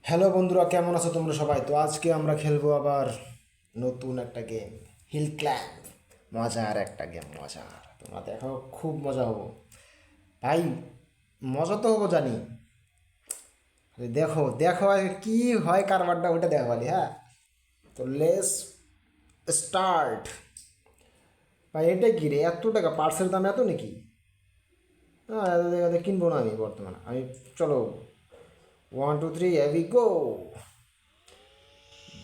Hello বন্ধুরা, কেমন আছো তোমরা সবাই? তো আজকে আমরা খেলবো আবার নতুন একটা গেম, হিল ক্ল্যাম্ব। মজার একটা গেম, মজার। তোমরা দেখো, খুব মজা হবো ভাই। মজা তো হবো জানি। দেখো দেখো আজকে কি হয় কারবারটা, ওটা দেখো খালি। হ্যাঁ, তো লেস স্টার্ট। ভাই এটা কি রে, এত টাকা পার্সেল দাম এত নাকি? হ্যাঁ, এত টাকাতে কিনবো না আমি বর্তমানে। চলো, 1 2 3 হেভি গো।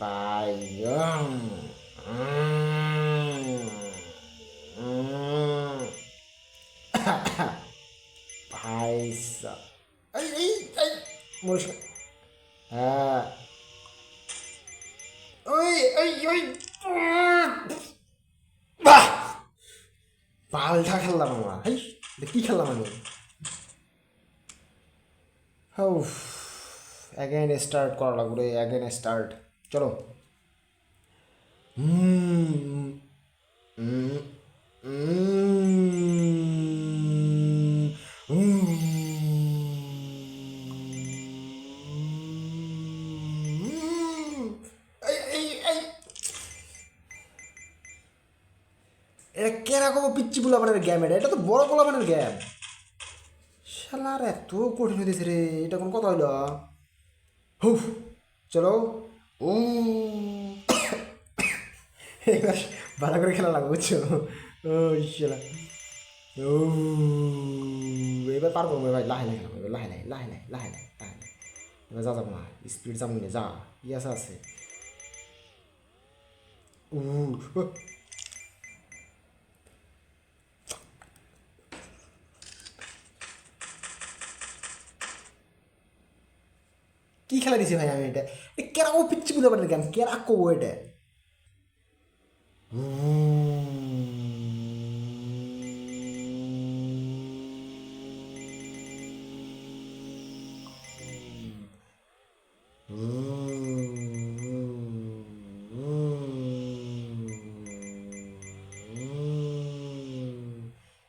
Bayam. Mm. Mm. Paisa. Ay. Murish. Ah. Ay. বাহ, পাল্টা খেললাম আমরা। হাই, এটা কি খেললাম আমি? উফ, অ্যাগেন স্টার্ট করা লাগবে রে, অ্যাগেন স্টার্ট। চলো। হুম হুম এটা কেরকম পিচ্ছি পোলাপানের গেম? এটা তো বড় পোলাপানের গেম। শালার এত কঠিন হইতেছে রে, এটা কোন কথা হইল? হুফ, চলো। ও, এবার ভালো করে খেলা লাগবে, বুঝছো? ও শালা। ও, এবার পার করবো ভাই, লাহে লাহে খেলাম, এবার লাহে লাহে। এবার যা যাবো না, স্পিড যাবো না, যা ইয়াসা আছে। উ, ও, কি খেলা দিছি ভাই আমি এটা? কেরাকো পিচ্ছি বুঝতে পারি গেম, কেরাকো এটা।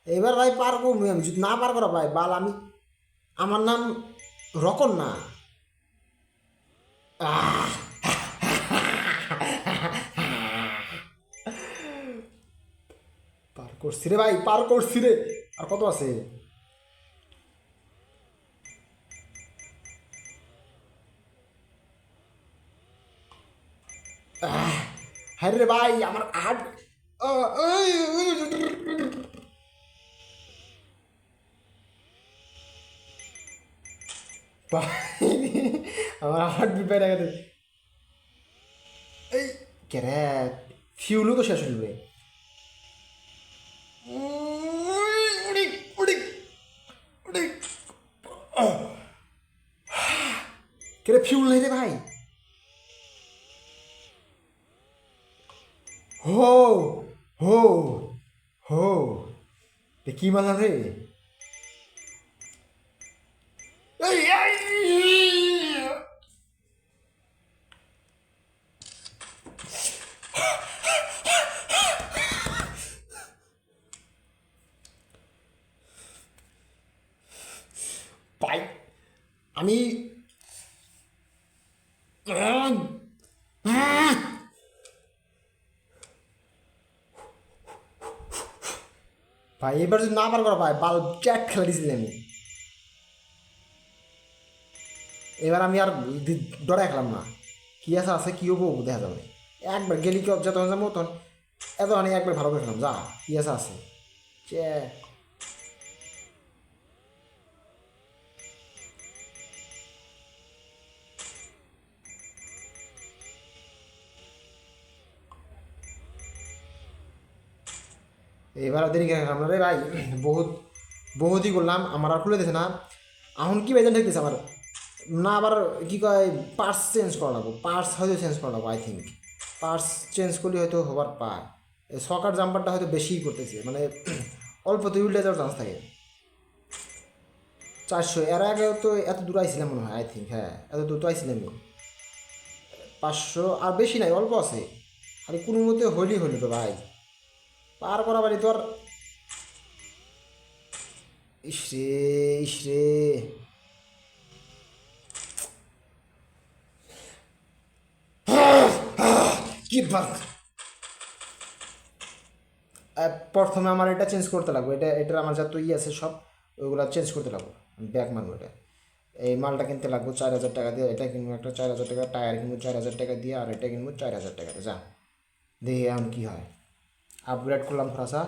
এবার ভাই পার করবো আমি, যদি না পার করা ভাই বাল আমি। আমার নাম রকন না। আহ, পার করছি রে ভাই, পার করছি রে। আর কত আছে? হ্যাঁ রে ভাই, আমার হার্ট। আমার হার্ট বিট বাইরে গেছে। এই কেরে, ফিউলও তো শেষ হইবে। উড়ি উড়ি উড়ি। কেরে ফিউল নেই রে ভাই। হো হো হো, এ কি মালা রে? ভাই আমি, ভাই এবার যদি না পার করা ভাই বাল চ্যাট খেলা দিয়েছিলাম আমি। এবার আমি আর ডরাই খেলাম না। কি আছে আছে, কি হবো দেখা যাবে। একবার গেলি কি যত হয়ে যাবো তখন। এত মানে একবার ভালো করে খেলাম, যা কি আছে। চে, এবার আর দেরি করে খেলাম না রে ভাই। বহুত বহুতই করলাম, আমার আর খুলে দিছে না। এখন কি বেজন ঠেকতেছে আমার। না আবার কি কয়, পার্স চেঞ্জ করা লাগবো, পার্স হয়তো চেঞ্জ করা লাগবো আই থিঙ্ক। পার্স চেঞ্জ করলে হয়তো হবার পায়। সকার জাম্পারটা হয়তো বেশিই করতেছে, মানে অল্পতে উল্টে যাওয়ার চান্স থাকে। 400, এর আগে তো এত দূর আইছিলাম মনে হয়, আই থিঙ্ক। হ্যাঁ, এত দূর তো আইছিলাম আমি। 500 আর বেশি নাই, অল্প আছে। আরে কোনো মধ্যে হইলেই হইল তো ভাই, পার করা বাড়ি তো আর। ইসরে ইসরে। কি বাক প্রথমে আমার এটা চেঞ্জ করতে লাগবে, এটার আমার যত আছে সব ওইগুলো চেঞ্জ করতে লাগবে, ব্যাক মারবো এটা। এই মালটা কিনতে লাগবো 4,000 টাকা দিয়ে, এটা কিনবো একটা 4,000 টাকা, টায়ার কিনবো 4,000 টাকা দিয়ে, আর এটা কিনবো 4,000 টাকাতে। যা দেখি এখন কী হয়। আপগ্রেড করলাম থোড়াসা,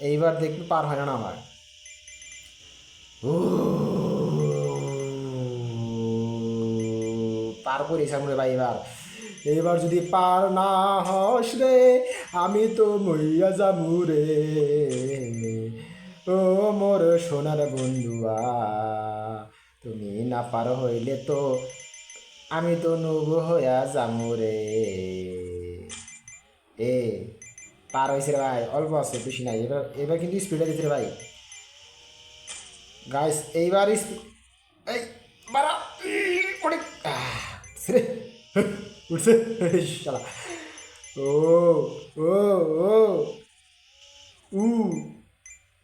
এইবার দেখবি পার হয় না আমার। ও পার করিস রে ভাই এবার। এবার যদি পার না হস রে, আমি তো মইয়া যামু রে। ও মোর সোনার বন্ধুয়া, তুমি না পার হইলে তো আমি তো নুব হইয়া যামু রে। এ পার হয়েছে রে ভাই, অল্প আছে, বেশি নাই। এবার এবার কিন্তু স্পিডে দিতে রে ভাই গাইস, এইবার এই বাড়া অনেক রে উঠছে শালা। ও ও ও উ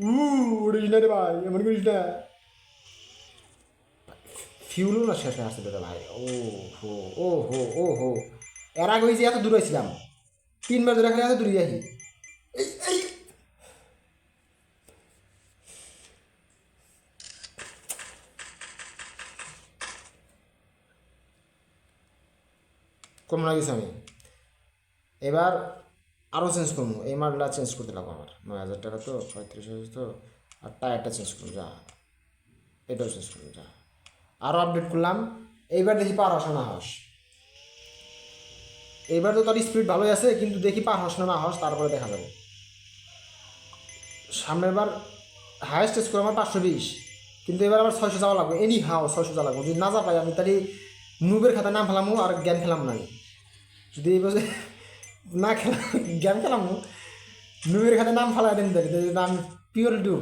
উ উড়িস না রে ভাই, এমন করিস না। ফিউলও না শেষ হয়ে আসছে রে ভাই। ও হো ও হো ও হো, এর আগে ওই যে এত দূরে ছিলাম, 3 বার ধরে খালি এত দূরে যাই। এই এই কম লাগিস আমি। এবার আরও চেঞ্জ করবো, এই মালটা চেঞ্জ করতে লাগবো আমার। 9,000 টাকা তো, 35,000 তো। আর টায়ারটা চেঞ্জ করবো, যা এটাও চেঞ্জ করবো, যা আরও আপডেট করলাম। এইবার দেখি পার হস না হস। এইবার তো তার স্পিড ভালোই আছে, কিন্তু দেখি পার হস না হস, তারপরে দেখা যাবে। সামনের বার হায়েস্ট স্কোর আমার 520, কিন্তু এবার আবার 600 যাওয়া লাগবে, এনি হাও 600 যাওয়া লাগবে। যদি না যা পাই আমি তাহলে নুবের খাতায় নাম ফেলামো আর গেম খেলাম না আমি। যদি এই বছর না খেলাম, গেম খেলাম নুবের খাতায় নাম ফেলাই দেন, তাহলে নাম পিওর ডু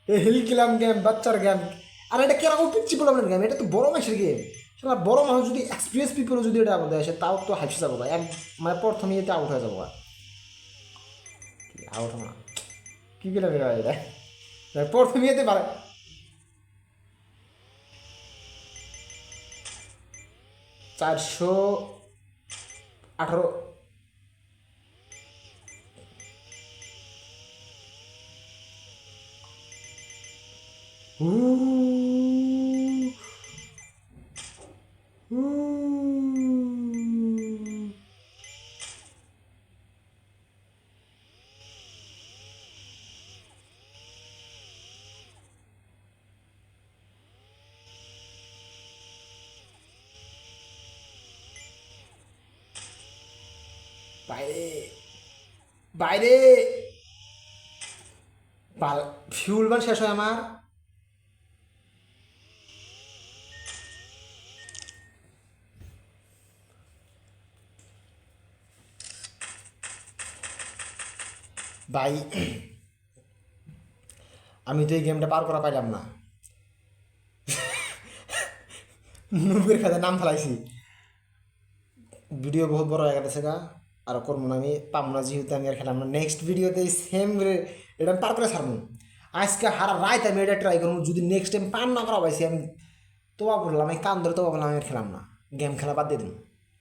হিল খেলাম গেম, বাচ্চার গেম। আর এটা কেরকম পিচ্ছি প্রবলেমের গেম, এটা তো বড় মাসের গেম। সেটা বড় মানুষ যদি এক্সপিরিয়েন্স পিপলও যদি এটা আমাদের আসে, তাও তো হাসি যাবো, এক মানে প্রথমে এতে আউট হয়ে যাবো। আউট না কী পেলাম এটা, প্রথমে এতে পারে 418। বাইরে বাইরে ফিউল বার শেষ হয় আমার। ভাই আমি তো এই গেমটা পার করা পাইলাম না, নুবের খাতায় নাম ফেলাইছি। ভিডিও বহুত বড় হয়ে গেছে গা, আর করবো না আমি, পাবো না যেহেতু আমি আর খেলাম না। নেক্সট ভিডিওতে সেম এটা আমি পার করে ছাড়বো। আজকে হারা রাত আমি এটা ট্রাই করবো, যদি নেক্সট টাইম পার না করা পাইছি আমি তোবা বললাম, আমি কান ধরে তোবা বললাম আমি আর খেলাম না, গেম খেলা বাদ দিয়ে দিন,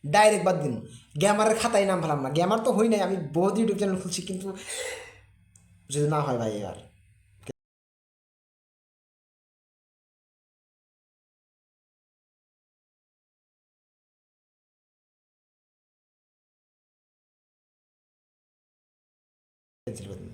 ডাইরেক্ট বাদ দিন। গেমারের খাতায় নাম ফেলাম না, গেমার তো হই নাই, আমি বহুত ইউটিউব চ্যানেল খুলছি, কিন্তু যদি না হয় ভাই এবার ক্যান্সেল করে দিন।